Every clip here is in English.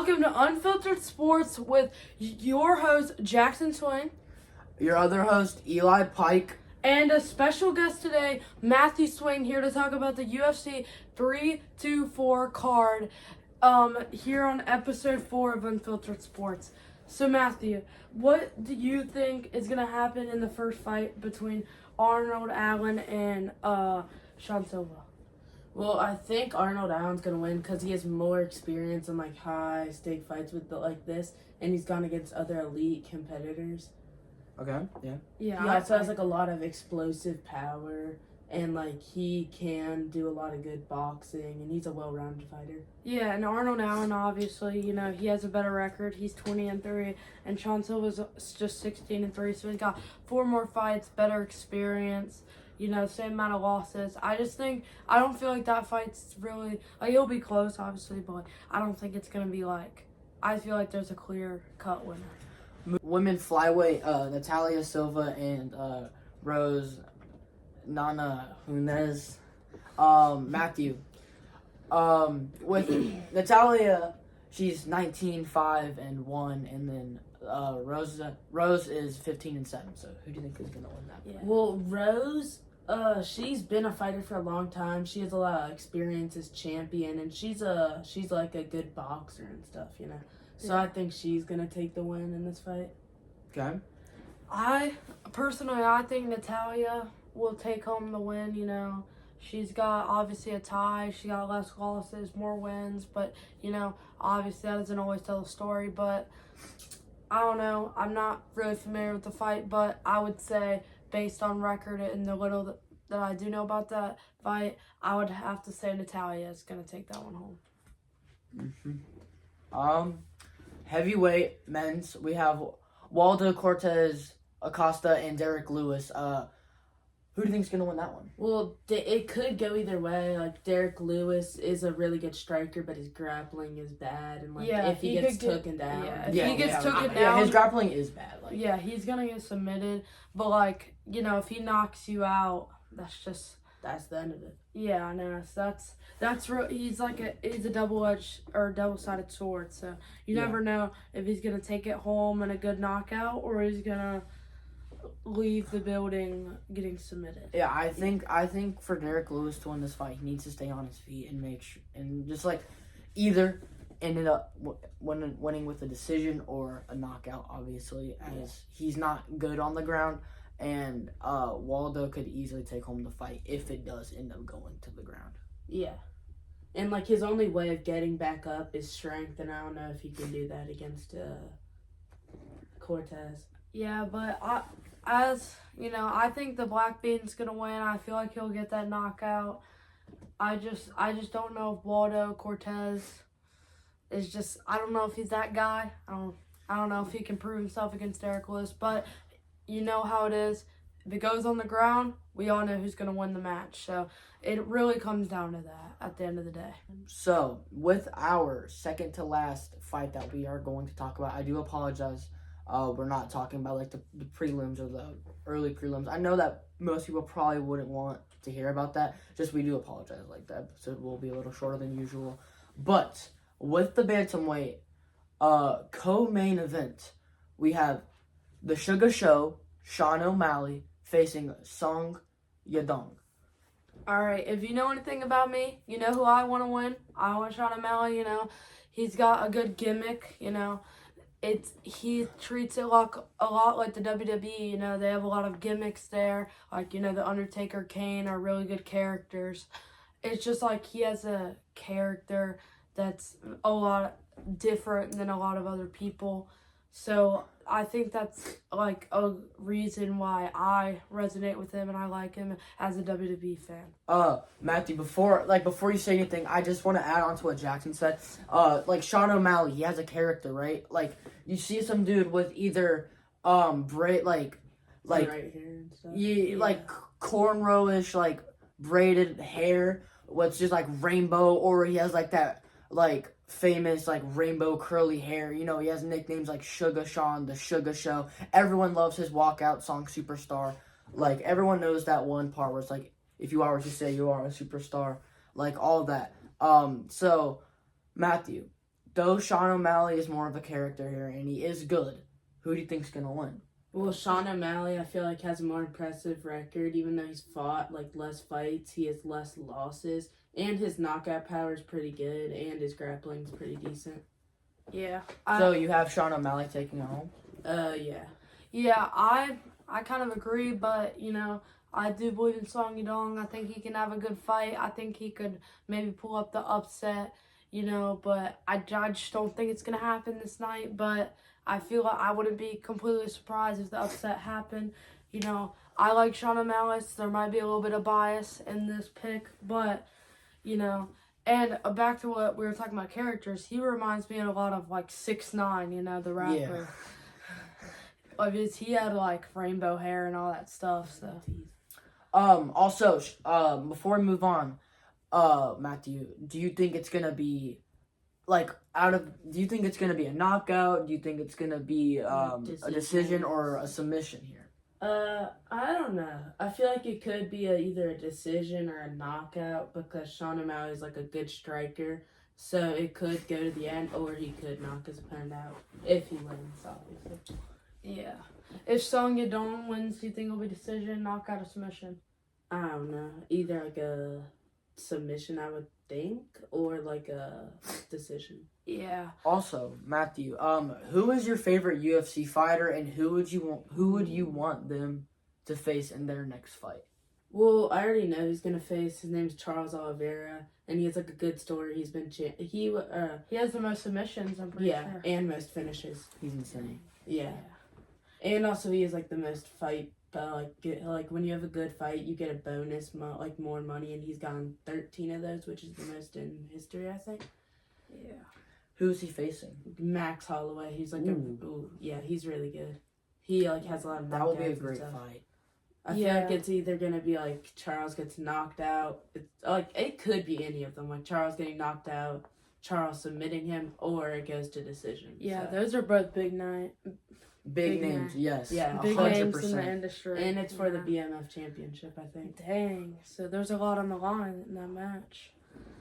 Welcome to Unfiltered Sports with your host, Jackson Swain. Your other host, Eli Pike. And a special guest today, Matthew Swain, here to talk about the UFC 324 card here on Episode 4 of Unfiltered Sports. So, Matthew, what do you think is going to happen in the first fight between Arnold Allen and Sean Silva? Well, I think Arnold Allen's going to win because he has more experience in, high-stake fights with this, and he's gone against other elite competitors. Okay, yeah. Yeah, He also has, a lot of explosive power, and, he can do a lot of good boxing, and he's a well-rounded fighter. Yeah, and Arnold Allen, obviously, he has a better record. He's 20-3, and Sean Silva's just 16-3, so he's got 4 more fights, better experience. Same amount of losses. I don't feel like that fight's really, it'll be close, obviously, but I don't think it's going to be I feel like there's a clear-cut winner. Women flyweight, Natalia Silva and Rose Namajunas. Matthew. With Natalia, she's 19-5-1, and then Rose is 15-7. So who do you think is gonna win that? Yeah. Well, Rose, she's been a fighter for a long time. She has a lot of experience as champion, and she's a good boxer and stuff, So I think she's gonna take the win in this fight. Okay. I think Natalia will take home the win. She's got obviously a tie. She got less losses, more wins, but obviously that doesn't always tell the story. But I don't know. I'm not really familiar with the fight, but I would say based on record and the little that I do know about that fight, I would have to say Natalia is gonna take that one home. Mm-hmm. Heavyweight men's, we have Waldo Cortez Acosta and Derek Lewis. Who do you think is going to win that one? Well, it could go either way. Derek Lewis is a really good striker, but his grappling is bad. And, if he gets taken down. If he gets taken down. Yeah, his grappling is bad. Yeah, he's going to get submitted. But, if he knocks you out, that's the end of it. Yeah, I know. So that's real. He's a double-edged or double-sided sword. So you never know if he's gonna take it home in a good knockout or he's gonna leave the building getting submitted. Yeah, I think for Derek Lewis to win this fight, he needs to stay on his feet and make sure, and just either ended up winning with a decision or a knockout. Obviously, as he's not good on the ground. And Waldo could easily take home the fight if it does end up going to the ground. Yeah. And, his only way of getting back up is strength, and I don't know if he can do that against Cortez. Yeah, but I think the Black Bean's going to win. I feel like he'll get that knockout. I just don't know if Waldo Cortez is just, I don't know if he's that guy. I don't know if he can prove himself against Derek Lewis, but you know how it is. If it goes on the ground, we all know who's going to win the match. So it really comes down to that at the end of the day. So with our second to last fight that we are going to talk about, I do apologize. We're not talking about the prelims or the early prelims. I know that most people probably wouldn't want to hear about that. Just we do apologize. The episode will be a little shorter than usual. But with the bantamweight co-main event, we have the Sugar Show, Sean O'Malley, facing Song Yadong. All right, if you know anything about me, you know who I want to win. I want Sean O'Malley, He's got a good gimmick, He treats it a lot like the WWE, They have a lot of gimmicks there. The Undertaker, Kane are really good characters. It's just he has a character that's a lot different than a lot of other people. So I think that's a reason why I resonate with him and I like him as a WWE fan. Matthew, before you say anything, I just want to add on to what Jackson said. Sean O'Malley, he has a character, right? You see some dude with either braid right hair and stuff. Cornrow-ish braided hair, what's just rainbow, or he has that famous rainbow curly hair. He has nicknames like Sugar Sean, the Sugar Show. Everyone loves his walkout song Superstar. Everyone knows that one part where it's if you are what you say, you are a superstar. All that. So Matthew, though Sean O'Malley is more of a character here and he is good, who do you think's gonna win? Well, Sean O'Malley, I feel like, has a more impressive record. Even though he's fought like less fights, he has less losses, and his knockout power is pretty good, and his grappling's pretty decent. Yeah. So you have Sean O'Malley taking it home? Yeah. Yeah, I kind of agree, but, you know, I do believe in Song Yadong. I think he can have a good fight. I think he could maybe pull up the upset, you know, but I just don't think it's going to happen this night. But I feel like I wouldn't be completely surprised if the upset happened. You know, I like Sean O'Malley. So there might be a little bit of bias in this pick, but, you know, and back to what we were talking about characters, he reminds me a lot of, like, 6ix9ine, you know, the rapper. Yeah. He had, like, rainbow hair and all that stuff, so. Also, before we move on, Matthew, do you think it's gonna be, like, do you think it's gonna be a knockout? Do you think it's gonna be, a decision or a submission here? I don't know. I feel like it could be either a decision or a knockout because Sean O'Malley is like a good striker. So it could go to the end or he could knock his opponent out if he wins, obviously. Yeah. If Song Yadong wins, do you think it'll be decision, knockout, or submission? I don't know. Either like a submission, I would think, or like a decision. Yeah. Also, Matthew, who is your favorite UFC fighter, and who would you want them to face in their next fight? Well, I already know who's gonna face. His name's Charles Oliveira, and he has like a good story. He's been He has the most submissions, I'm pretty sure. and most finishes. He's insane. Yeah. And also he has like the most fight, like when you have a good fight, you get a bonus, like more money, and he's gotten 13 of those, which is the most in history, I think. Yeah. Who's he facing? Max Holloway. He's like he's really good. He like has a lot of knockouts. That will be a and great stuff. fight. I feel like it's either gonna be like Charles gets knocked out. It's like it could be any of them, like Charles getting knocked out, Charles submitting him, or it goes to decision. Yeah, so. those are both big Big names, yes. Yeah, big 100%. names in the industry. And it's for the BMF championship, I think. Dang. So there's a lot on the line in that match.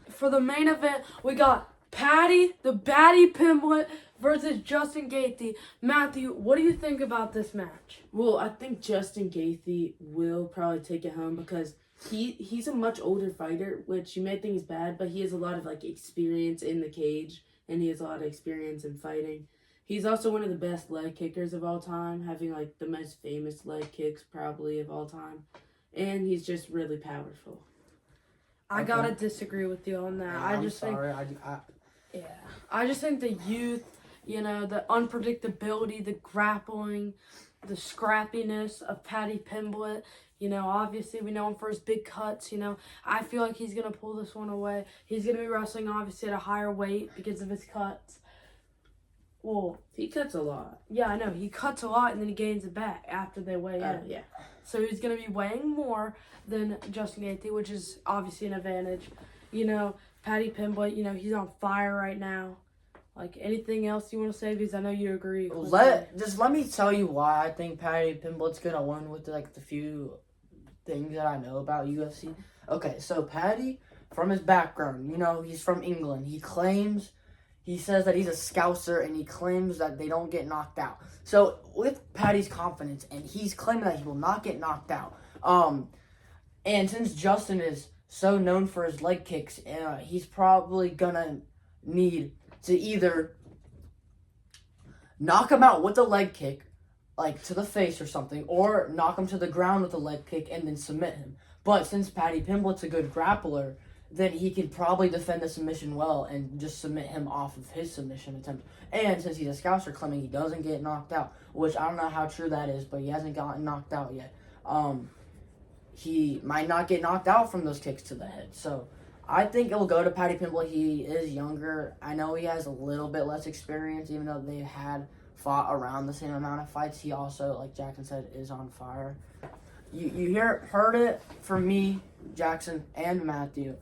For the main event, we got Patty, the Batty Pimblett, versus Justin Gaethje. Matthew, what do you think about this match? Well, I think Justin Gaethje will probably take it home because he's a much older fighter, which you may think is bad, but he has a lot of like experience in the cage, and he has a lot of experience in fighting. He's also one of the best leg kickers of all time, having like the most famous leg kicks probably of all time. And he's just really powerful. I gotta disagree with you on that. Yeah, I just think the youth, you know, the unpredictability, the grappling, the scrappiness of Patty Pimblett. You know, obviously we know him for his big cuts, you know. I feel like he's going to pull this one away. He's going to be wrestling, obviously, at a higher weight because of his cuts. Well, he cuts a lot. Yeah, I know. He cuts a lot and then he gains it back after they weigh in. Yeah. So he's going to be weighing more than Justin Gaethje, which is obviously an advantage. You know, Patty Pimblett, you know, he's on fire right now. Like, anything else you want to say? Because I know you agree. Let me tell you why I think Patty Pimblett's going to win with, like, the few things that I know about UFC. Okay, so Patty, from his background, you know, he's from England. He says that he's a scouser, and he claims that they don't get knocked out. So, with Patty's confidence, and he's claiming that he will not get knocked out, and since Justin is so known for his leg kicks, he's probably gonna need to either knock him out with a leg kick, like to the face or something, or knock him to the ground with a leg kick and then submit him. But since Patty Pimblett's a good grappler, then he can probably defend the submission well and just submit him off of his submission attempt. And since he's a scouser claiming he doesn't get knocked out, which I don't know how true that is, but he hasn't gotten knocked out yet. He might not get knocked out from those kicks to the head. So I think it'll go to Patty Pimblett. He is younger. I know he has a little bit less experience, even though they had fought around the same amount of fights. He also, like Jackson said, is on fire. You heard it from me, Jackson, and Matthew.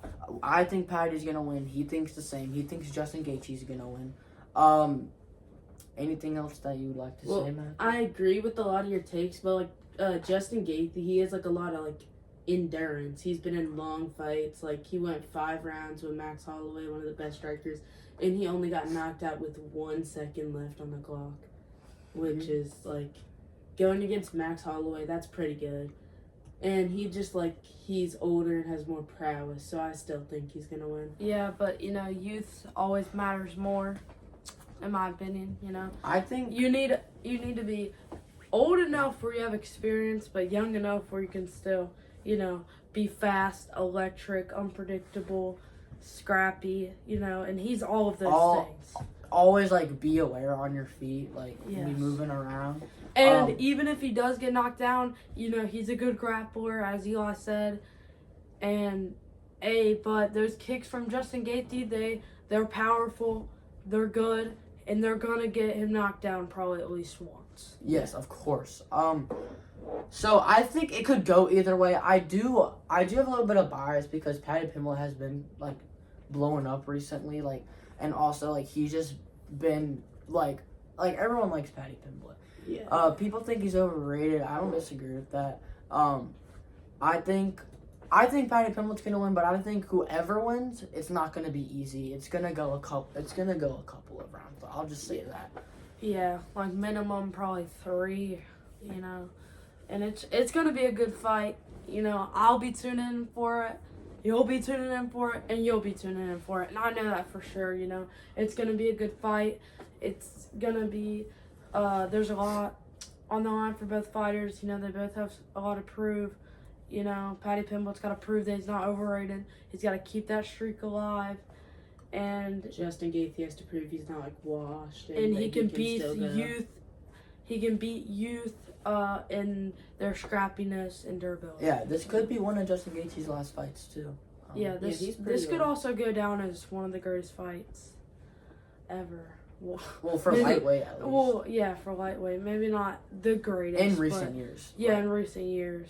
I think Patty's going to win. He thinks the same. He thinks Justin Gaethje's going to win. Anything else that you would like to say, Matt? I agree with a lot of your takes, but like Justin Gaethje, he has like a lot of like endurance. He's been in long fights. Like he went 5 rounds with Max Holloway, one of the best strikers, and he only got knocked out with 1 second left on the clock, which is like going against Max Holloway. That's pretty good, and he's older and has more prowess, so I still think he's gonna win. Yeah, but youth always matters more, in my opinion. I think You need to be old enough where you have experience, but young enough where you can still, be fast, electric, unpredictable, scrappy, and he's all of those things. always like be aware on your feet, like be Yes. moving around. And even if he does get knocked down, he's a good grappler, as Eli said. But those kicks from Justin Gaethje, they're powerful, they're good, and they're gonna get him knocked down probably at least once. Yes, of course. So I think it could go either way. I do have a little bit of bias because Paddy Pimblett has been like blowing up recently, and also he's just been like everyone likes Paddy Pimblett. Yeah. People think he's overrated. I don't disagree with that. I think Paddy Pimblett's gonna win, but I think whoever wins, it's not gonna be easy. It's gonna go a couple of rounds. I'll just say that. Yeah, like minimum probably 3, and it's gonna be a good fight. I'll be tuning in for it. You'll be tuning in for it, and you'll be tuning in for it, and I know that for sure. It's gonna be a good fight. It's gonna be there's a lot on the line for both fighters. They both have a lot to prove. Paddy Pimblett's got to prove that he's not overrated. He's got to keep that streak alive, and Justin Gaethje has to prove he's not washed, and that he can beat still go. youth. He can beat youth in their scrappiness and durability. Yeah, this could be one of Justin Gaethje's last fights too. he's pretty This could old. also go down as one of the greatest fights ever. Well, for lightweight at least. Well, yeah, for lightweight, maybe not the greatest in recent but, years. Yeah, in recent years.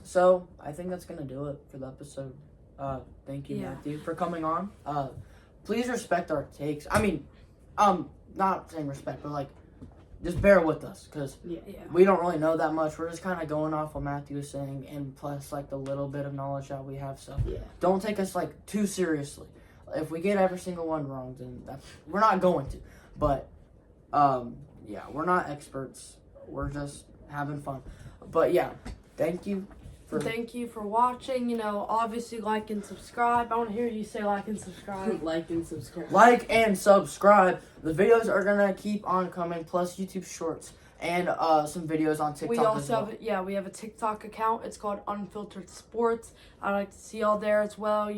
So I think that's gonna do it for the episode. Thank you, Yeah. Matthew, for coming on. Please respect our takes. I mean, not saying respect, but just bear with us because Yeah. we don't really know that much. We're just kind of going off what Matthew is saying, and plus the little bit of knowledge that we have. So Yeah. don't take us too seriously. If we get every single one wrong, then we're not going to. But yeah, we're not experts. We're just having fun. But yeah, thank you for watching. Obviously like and subscribe. I want to hear you say like and subscribe. Like and subscribe. Like and subscribe. The videos are gonna keep on coming, plus YouTube Shorts and some videos on TikTok. We also as well. we have a TikTok account. It's called Unfiltered Sports. I'd like to see y'all there as well.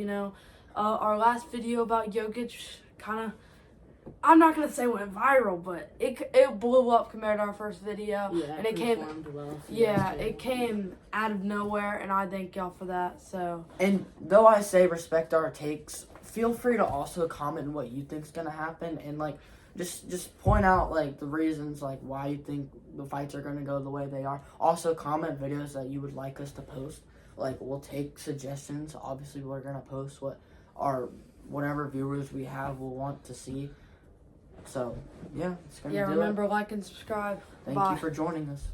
Our last video about Jokic kind of, I'm not gonna say went viral, but it blew up compared to our first video. Yeah, and it came. performed well for Yeah, yesterday. it came out of nowhere, and I thank y'all for that. So And though I say respect our takes, feel free to also comment what you think's gonna happen, and just point out the reasons why you think the fights are gonna go the way they are. Also comment videos that you would like us to post. We'll take suggestions. Obviously, we're gonna post whatever viewers we have will want to see. So yeah, it's gonna do remember like and subscribe. it. Thank Bye. you for joining us.